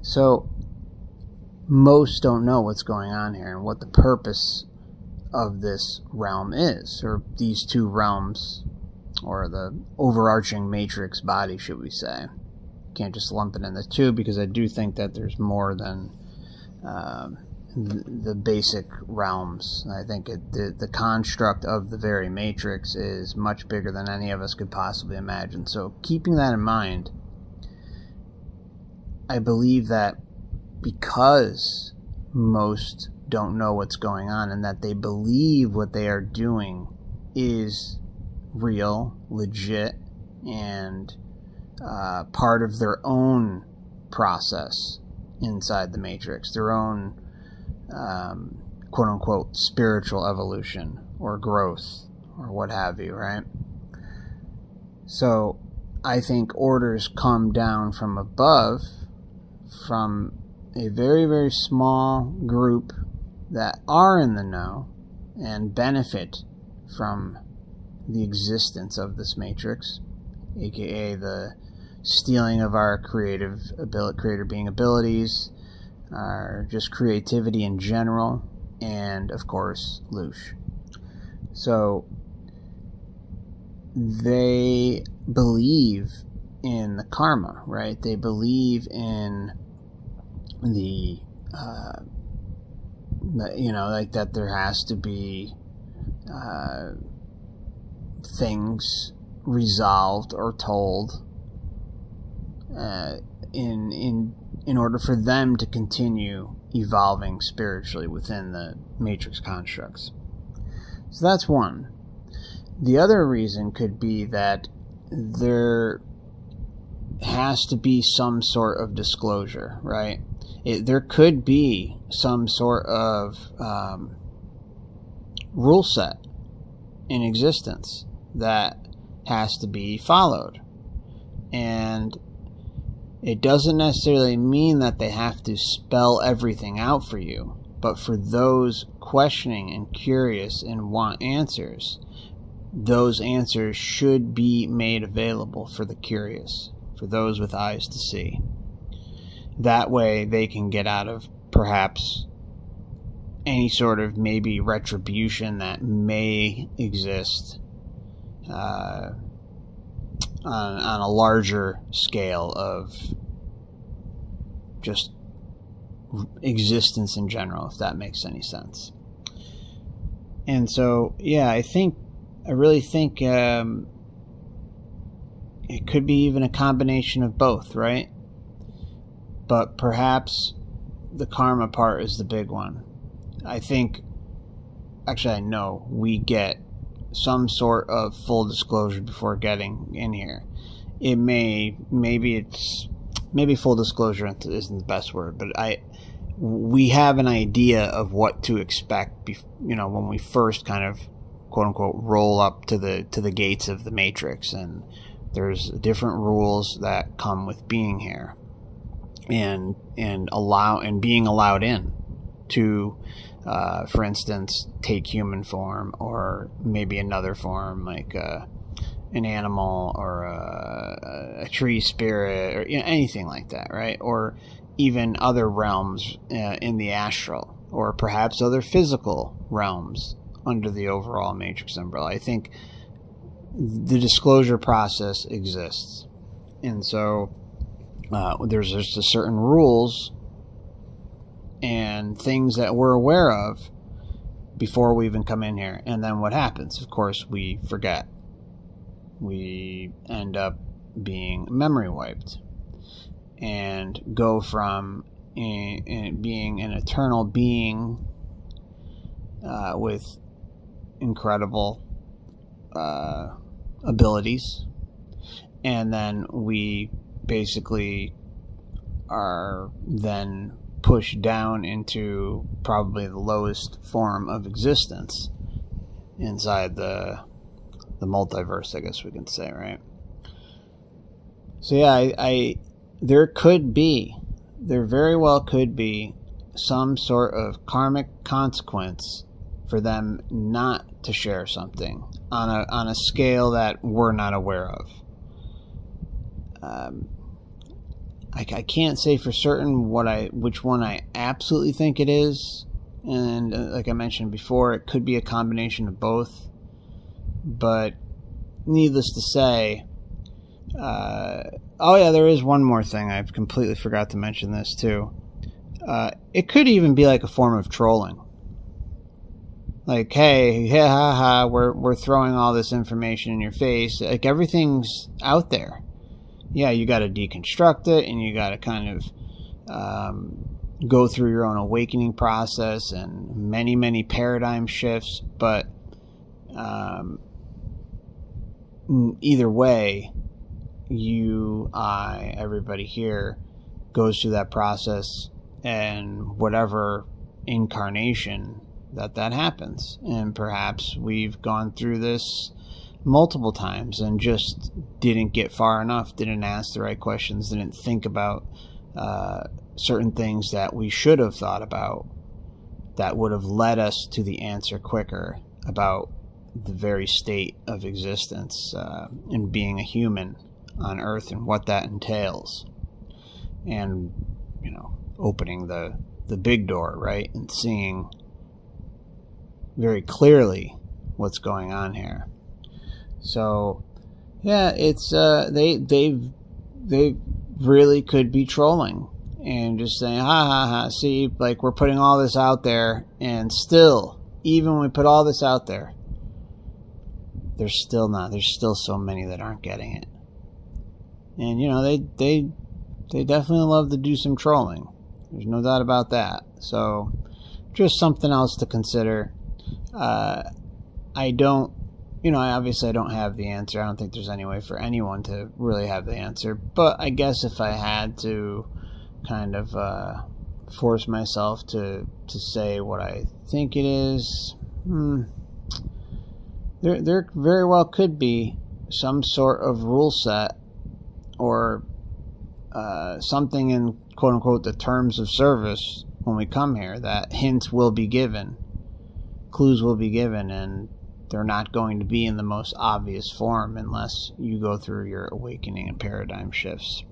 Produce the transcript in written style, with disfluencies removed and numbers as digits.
So most don't know what's going on here and what the purpose of this realm is, or these two realms, or the overarching matrix body, should we say. Can't just lump it in the two, because I do think that there's more than the basic realms. I think the construct of the very matrix is much bigger than any of us could possibly imagine. So keeping that in mind, I believe that because most don't know what's going on, and that they believe what they are doing is real, legit, and part of their own process inside the matrix, their own quote-unquote spiritual evolution or growth or what have you, right? So I think orders come down from above, from a very, very small group that are in the know and benefit from the existence of this matrix, aka the stealing of our creator being abilities, our just creativity in general, and of course Loosh. So they believe in the karma, right? They believe in the like that there has to be things resolved or told in order for them to continue evolving spiritually within the matrix constructs. So that's one. The other reason could be that there has to be some sort of disclosure, right? There could be some sort of rule set in existence that has to be followed. And it doesn't necessarily mean that they have to spell everything out for you, but for those questioning and curious and want answers, those answers should be made available for the curious, for those with eyes to see. That way they can get out of perhaps any sort of maybe retribution that may exist on a larger scale of just existence in general, if that makes any sense. And so, yeah, I really think it could be even a combination of both, right? But perhaps the karma part is the big one. I know we get some sort of full disclosure before getting in here. Maybe full disclosure isn't the best word, but we have an idea of what to expect, when we first kind of quote unquote roll up to the gates of the matrix, and there's different rules that come with being here and being allowed in to for instance take human form, or maybe another form like an animal or a tree spirit, or anything like that, right? Or even other realms in the astral, or perhaps other physical realms under the overall matrix umbrella. I think the disclosure process exists, and so there's just certain rules and things that we're aware of before we even come in here. And then what happens? Of course, we forget. We end up being memory wiped and go from being an eternal being with incredible abilities, and then we basically are then pushed down into probably the lowest form of existence inside the multiverse, I guess we can say, right? So yeah, there very well could be some sort of karmic consequence for them not to share something on a scale that we're not aware of. I can't say for certain which one I absolutely think it is. And like I mentioned before, it could be a combination of both. But needless to say, oh yeah, there is one more thing. I completely forgot to mention this too. It could even be like a form of trolling. Like, hey, yeah, ha, ha, we're throwing all this information in your face. Like, everything's out there. Yeah, you got to deconstruct it, and you got to kind of go through your own awakening process and many, many paradigm shifts. But either way, you, I, everybody here goes through that process, and whatever incarnation that happens. And perhaps we've gone through this multiple times and just didn't get far enough, didn't ask the right questions, didn't think about certain things that we should have thought about that would have led us to the answer quicker about the very state of existence and being a human on Earth and what that entails. And, you know, opening the big door, right, and seeing very clearly what's going on here. So yeah, it's they really could be trolling and just saying, ha ha ha, see, like, we're putting all this out there, and still, even when we put all this out there, there's still so many that aren't getting it. And you know, they definitely love to do some trolling. There's no doubt about that. So just something else to consider. I don't, you know, I don't have the answer. I don't think there's any way for anyone to really have the answer. But I guess if I had to kind of force myself to say what I think it is, there very well could be some sort of rule set or something in quote-unquote the terms of service when we come here that hints will be given, clues will be given, and they're not going to be in the most obvious form unless you go through your awakening and paradigm shifts.